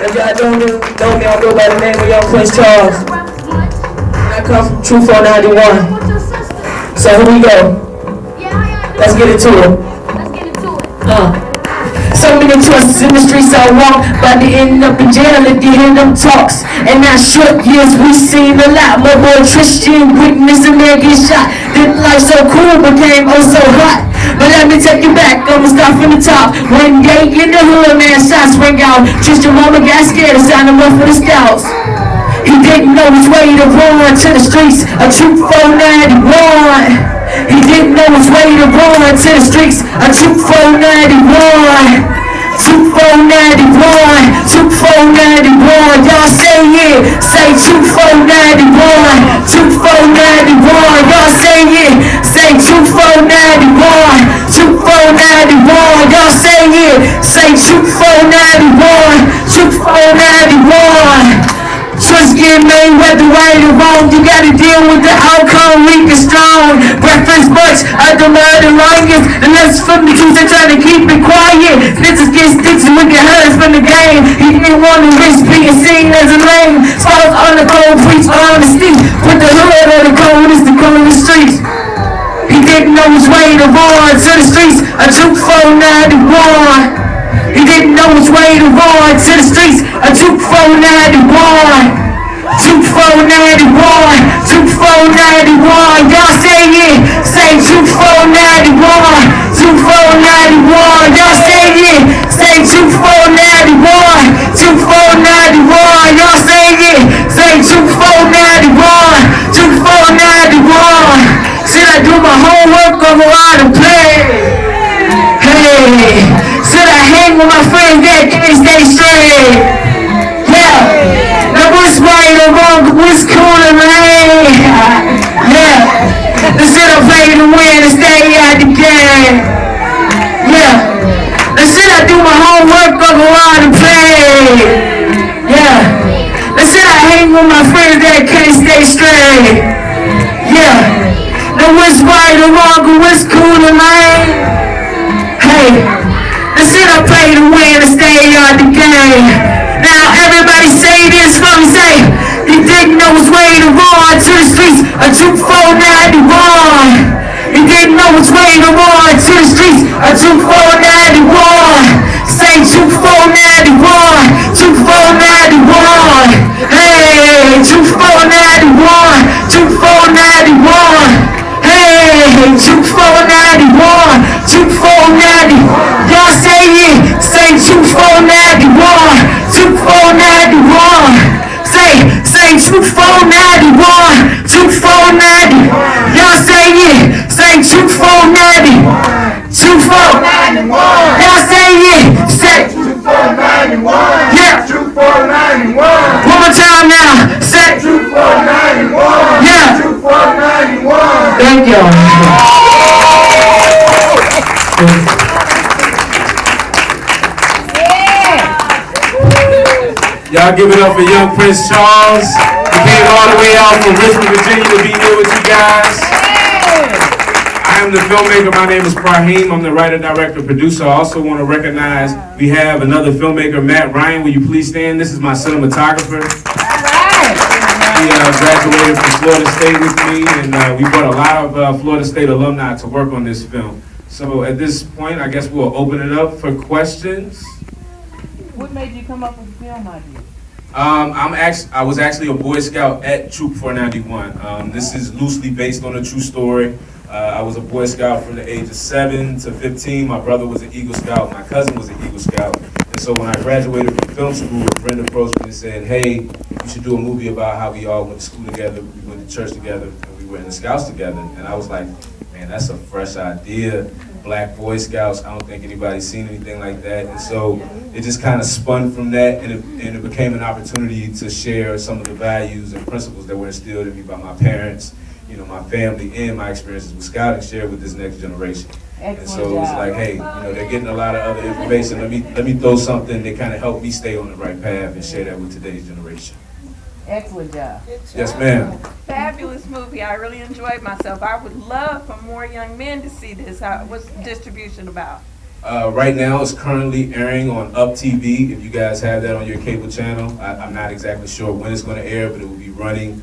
If y'all don't know me, I go by the name of Young Prince Charles. And I come from True 491. So here we go. Let's get into it. So many choices in the streets I walk, but they end up in jail if you hear them talks. And that short years we seen a lot. My boy Tristan witnessed a man get shot. Did life so cool, became oh so hot. But let me take you back, I'ma start from the top. One day in the hood, man, shots ring out. Tristan mama got scared and signed him up for the scouts. He didn't know which way to run to the streets, a true 491. He didn't know which way to run to the streets, a true 491. 2491, 2491, y'all say it, say 2491, 2491, y'all say it, say 2491, 2491, y'all say it, say 2491, 2491. Choice get made whether right or wrong. You gotta deal with the outcome, weak and strong. Breakfast much of the murder longest. And that's from the truth, they try to keep it quiet. Snitches get stitches with your hurts from the game. He didn't want to risk being seen as a lame. Falls on the cold, preach honesty. Put the hood on the coldest, the coldest streets. He didn't know which way to run to the streets, a true 491. He didn't know which way to run to the streets, a 2491, 2491, 2491, y'all say it, say 2491, 2491, y'all say it, say 2491, 2491, y'all say it, say 2491, 2491. Should I do my homework or go out and play? Hey, should I hang with my friends that can't stay straight? Yeah, now what's right or wrong, what's cool and right? Yeah, now should I play to win and stay out the game? Yeah, now should I do my homework or go out and play? Yeah, now should I hang with my friends that can't stay straight? Yeah, now what's right or wrong, what's cool and right? Hey, and should I play to win and stay on the game? Now everybody say this for me, say he didn't know his way to run to the streets, a true 491. He didn't know which way to run to the streets, a true 491. Say 2491, 2491. Hey, 2491, 2491. Hey, 2491, 2490. Y'all say it, say 2491, 2491. Say 2491, 2490. Y'all say it, say 2490, 2491. Y'all say it, say 2491. Yeah, 2491. One more time now, say 2491. Yeah, 2491. Thank y'all. Y'all give it up for young Prince Charles. He came all the way out from Richmond, Virginia to be here with you guys. I am the filmmaker. My name is Praheme. I'm the writer, director, producer. I also want to recognize we have another filmmaker, Matt Ryan. Will you please stand? This is my cinematographer. He graduated from Florida State with me, and we brought a lot of Florida State alumni to work on this film. So at this point, I guess we'll open it up for questions. What made you come up with the film idea? I was actually a Boy Scout at Troop 491. This is loosely based on a true story. I was a Boy Scout from the age of 7 to 15. My brother was an Eagle Scout. My cousin was an Eagle Scout. And so when I graduated from film school, a friend approached me and said, hey, you should do a movie about how we all went to school together, we went to church together, and we were in the Scouts together. And I was like, man, that's a fresh idea. Black Boy Scouts, I don't think anybody's seen anything like that. And so it just kind of spun from that, and it became an opportunity to share some of the values and principles that were instilled in me by my parents, you know, my family, and my experiences with Scouting, shared with this next generation. And so it was like, hey, you know, they're getting a lot of other information. Let me throw something that kind of helped me stay on the right path and share that with today's generation. Excellent job. Yes, ma'am. Fabulous movie. I really enjoyed myself. I would love for more young men to see this. What's the distribution about? Right now, it's currently airing on Up TV. If you guys have that on your cable channel, I'm not exactly sure when it's going to air, but it will be running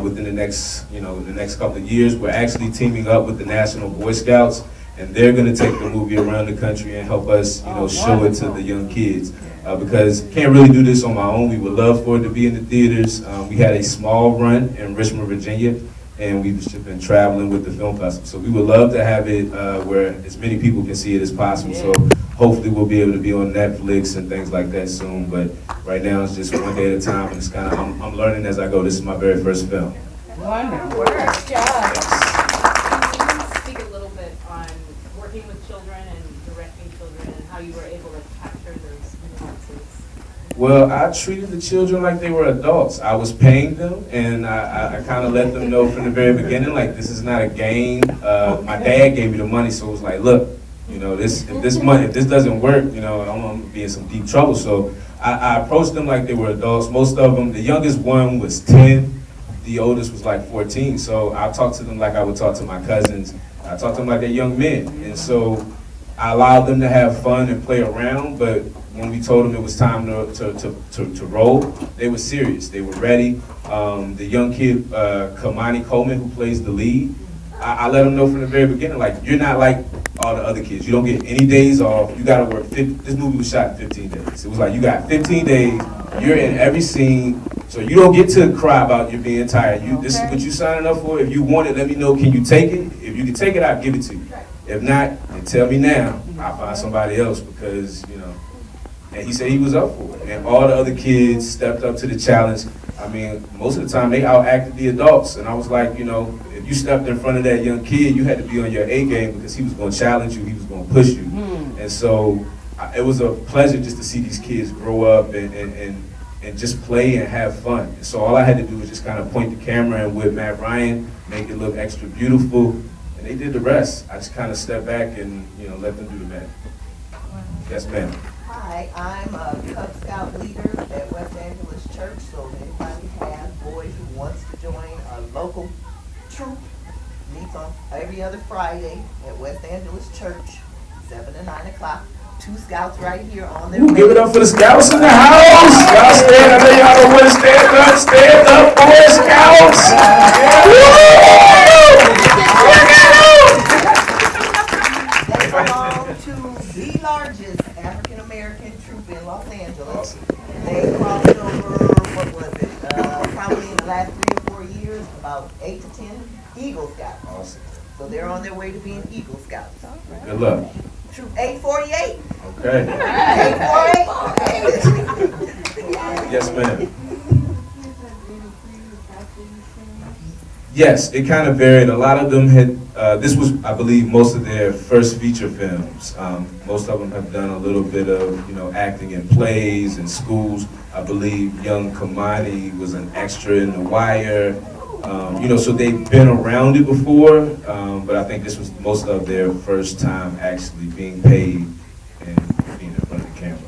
within the next, the next couple of years. We're actually teaming up with the National Boy Scouts, and they're going to take the movie around the country and help us, show it to the young kids. Because can't really do this on my own. We would love for it to be in the theaters. We had a small run in Richmond, Virginia, and we've just been traveling with the film festival. So we would love to have it where as many people can see it as possible. So hopefully we'll be able to be on Netflix and things like that soon. But right now it's just one day at a time, and it's kind of, I'm learning as I go. This is my very first film. Wonderful. Good job. Can you speak a little bit on working with children and directing children and how you were able to capture those nuances? Well, I treated the children like they were adults. I was paying them, and I kind of let them know from the very beginning, like, this is not a game. My dad gave me the money, so it was like, look, if this doesn't work, I'm gonna be in some deep trouble. So I approached them like they were adults. Most of them, the youngest one was 10, the oldest was like 14. So I talked to them like I would talk to my cousins. I talked to them like they're young men, and so I allowed them to have fun and play around, but when we told them it was time to roll, they were serious. They were ready. The young kid, Kamani Coleman, who plays the lead, I let him know from the very beginning, like, you're not like all the other kids. You don't get any days off. You gotta work. This movie was shot in 15 days. It was like, you got 15 days. You're in every scene, so you don't get to cry about you being tired. This is what you signing up for. If you want it, let me know. Can you take it? If you can take it, I'll give it to you. If not, then tell me now. I'll find somebody else because, And he said he was up for it. And all the other kids stepped up to the challenge. I mean, most of the time they outacted the adults. And I was like, if you stepped in front of that young kid, you had to be on your A game because he was going to challenge you, he was going to push you. And so it was a pleasure just to see these kids grow up and just play and have fun. And so all I had to do was just kind of point the camera and with Matt Ryan, make it look extra beautiful. And they did the rest. I just kind of stepped back and, let them do the magic. Yes, ma'am. Hi, I'm a Cub Scout leader at West Angeles Church, so if anybody has boys who wants to join a local troop, meets on every other Friday at West Angeles Church, 7 to 9 o'clock. 2 scouts right here on their way. Give it up for the scouts in the house. Y'all stand up. I know y'all don't want to stand up. Stand up, Boy Scouts. They belong to the largest African American troop in Los Angeles. Awesome. They crossed over, what was it, probably in the last 3 or 4 years, about 8 to 10 Eagle Scouts. Awesome. So they're on their way to being Eagle Scouts. Good luck. Troop 848. Okay. 848. Yes, ma'am. Yes, it kind of varied. A lot of them had, this was, I believe, most of their first feature films. Most of them have done a little bit of, acting in plays and schools. I believe young Kamani was an extra in The Wire. So they've been around it before, but I think this was most of their first time actually being paid and being in front of the camera.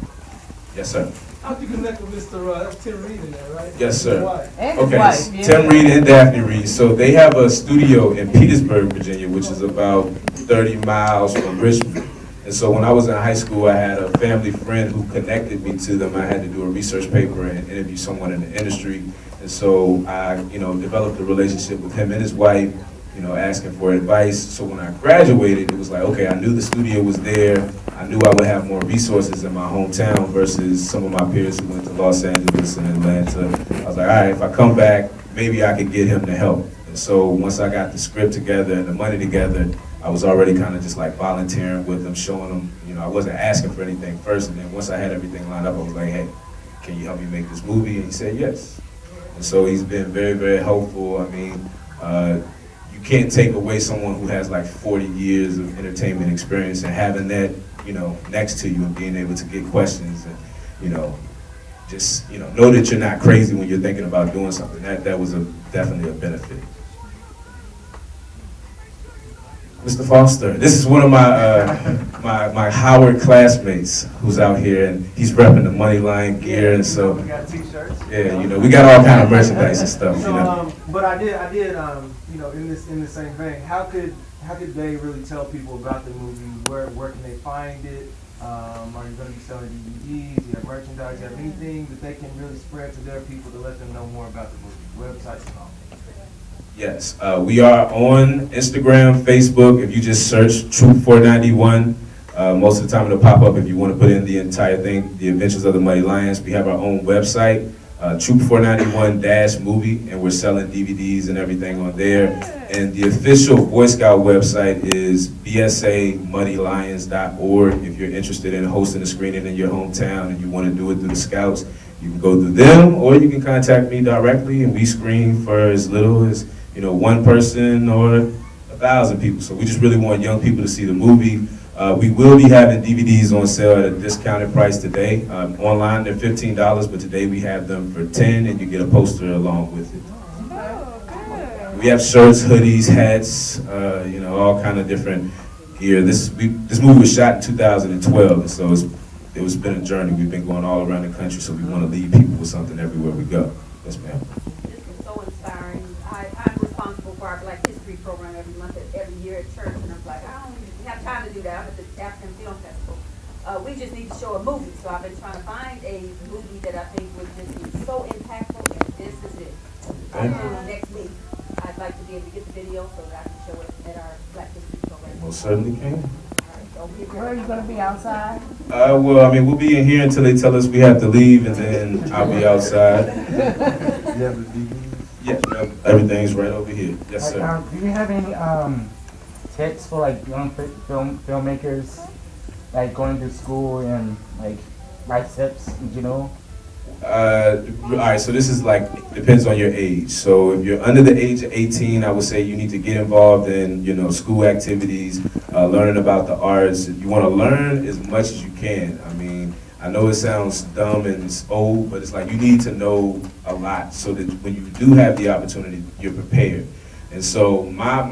Yes, sir. How'd you connect with Mr. Tim Reed in there, right? Yes, sir. And his Okay, wife, yeah. Tim Reed and Daphne Reed. So they have a studio in Petersburg, Virginia, which is about 30 miles from Richmond. And so when I was in high school, I had a family friend who connected me to them. I had to do a research paper and interview someone in the industry. And so I, developed a relationship with him and his wife, asking for advice. So when I graduated, it was like, okay, I knew the studio was there. I knew I would have more resources in my hometown versus some of my peers who went to Los Angeles and Atlanta. I was like, all right, if I come back, maybe I could get him to help. And so once I got the script together and the money together, I was already kind of just like volunteering with him, showing him, I wasn't asking for anything first. And then once I had everything lined up, I was like, hey, can you help me make this movie? And he said yes. And so he's been very, very helpful. I mean, you can't take away someone who has like 40 years of entertainment experience and having that, next to you and being able to get questions and, just, know that you're not crazy when you're thinking about doing something. That was definitely a benefit. Mr. Foster, this is one of my Howard classmates who's out here, and he's repping the Moneyline gear, and so We got T-shirts. yeah, we got all kind of merchandise and stuff. So, but I did, in the same vein. How could how could they really tell people about the movie? Where can they find it? Are you going to be selling DVDs? Do you have merchandise? Do you have anything that they can really spread to their people to let them know more about the movie? Websites and all. Yes, we are on Instagram, Facebook. If you just search Troop491, most of the time it'll pop up if you want to put in the entire thing, The Adventures of the Muddy Lions. We have our own website, Troop491-movie, and we're selling DVDs and everything on there. And the official Boy Scout website is bsamuddylions.org. If you're interested in hosting a screening in your hometown and you want to do it through the Scouts, you can go through them, or you can contact me directly, and we screen for as little as one person or 1,000 people. So we just really want young people to see the movie. We will be having DVDs on sale at a discounted price today. Online they're $15, but today we have them for $10, and you get a poster along with it. We have shirts, hoodies, hats, all kind of different gear. This movie was shot in 2012, and so it's been a journey. We've been going all around the country, so we want to leave people with something everywhere we go. Yes, ma'am. This is so inspiring. I'm responsible for our Black History program every month, every year at church, and I'm like, I don't even have time to do that. I'm at the African Film Festival. We just need to show a movie, so I've been trying to find a movie that I think would just be so impactful, and this is it. Next week, I'd like to be able to get the video so that I can show it at our Black History program. Most certainly can. Where are you gonna be outside? We'll be in here until they tell us we have to leave, and then I'll be outside. Yes, everything's right over here. Yes, sir. Do you have any tips for like young filmmakers, like going to school and like life tips? All right, so this is depends on your age. So if you're under the age of 18, I would say you need to get involved in, school activities, learning about the arts. You want to learn as much as you can. I mean, I know it sounds dumb and it's old, but it's like you need to know a lot so that when you do have the opportunity, you're prepared. And so my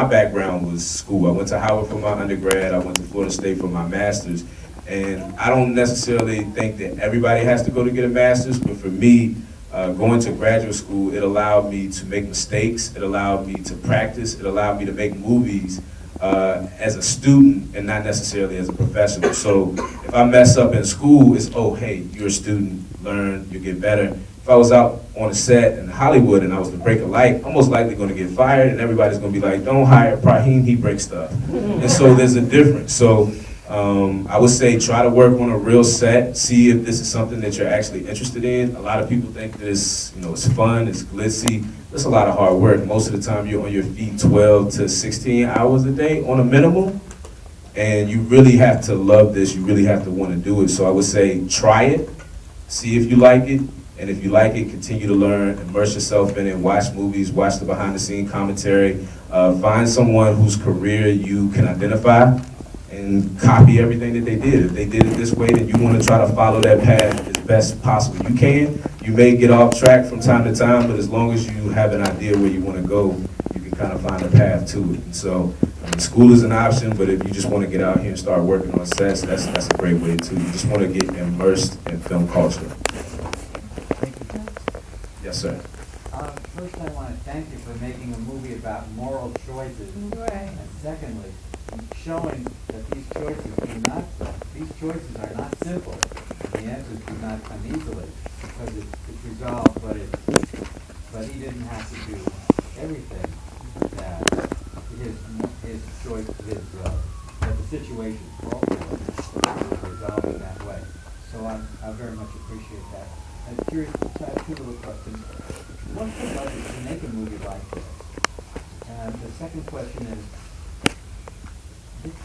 background was school. I went to Howard for my undergrad. I went to Florida State for my master's. And I don't necessarily think that everybody has to go to get a master's, but for me, going to graduate school, it allowed me to make mistakes, it allowed me to practice, it allowed me to make movies as a student and not necessarily as a professional. So if I mess up in school, it's, oh, hey, you're a student, learn, you get better. If I was out on a set in Hollywood and I was to break a light, I'm most likely going to get fired, and everybody's going to be like, don't hire Praheme, he breaks stuff. And so there's a difference. So I would say try to work on a real set, see if this is something that you're actually interested in. A lot of people think that it's fun, it's glitzy. It's a lot of hard work. Most of the time you're on your feet 12 to 16 hours a day on a minimum. And you really have to love this, you really have to want to do it. So I would say try it, see if you like it. And if you like it, continue to learn, immerse yourself in it, watch movies, watch the behind the scene commentary. Find someone whose career you can identify and copy everything that they did. If they did it this way, then you want to try to follow that path as best possible you can. You may get off track from time to time, but as long as you have an idea where you want to go, you can kind of find a path to it. And so school is an option, but if you just want to get out here and start working on sets, that's a great way too. You just want to get immersed in film culture. Yes, sir. First, I want to thank you for making a movie about moral choices. Right. And secondly, showing that these choices are not simple. The answers do not come easily because it's resolved, but he didn't have to do everything that his choice, that the situation called for was resolved in that way. So I very much appreciate that. I'm curious, I have two little questions. What was it like to make a movie like this? And the second question is,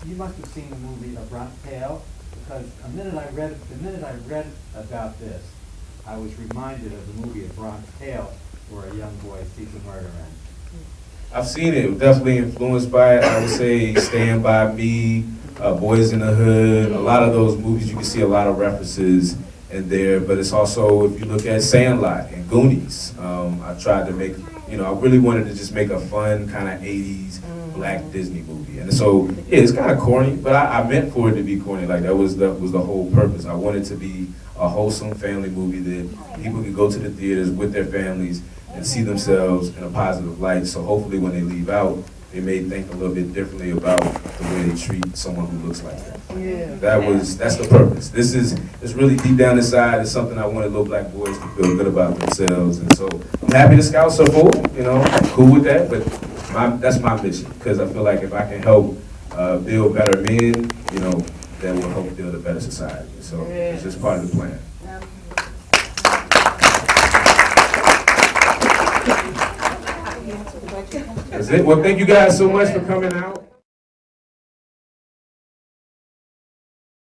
you must have seen the movie A Bronx Tale, because the minute I read about this, I was reminded of the movie A Bronx Tale, where a young boy sees a murder end. I've seen it, definitely influenced by it. I would say Stand By Me, Boys in the Hood, a lot of those movies, you can see a lot of references in there, but it's also, if you look at Sandlot and Goonies, I tried to make, I really wanted to just make a fun kind of 80s black Disney movie. And so, yeah, it's kind of corny, but I meant for it to be corny. Like that was the whole purpose. I wanted to be a wholesome family movie that people can go to the theaters with their families and see themselves in a positive light. So hopefully when they leave out, they may think a little bit differently about the way they treat someone who looks like them. Yeah. That's the purpose. It's really deep down inside. It's something I wanted little black boys to feel good about themselves. And so I'm happy the Scouts are full, you know, I'm cool with that, but that's my mission, because I feel like if I can help build better men, you know, that will help build a better society. So it's just part of the plan. That's it. Well, thank you guys so much for coming out.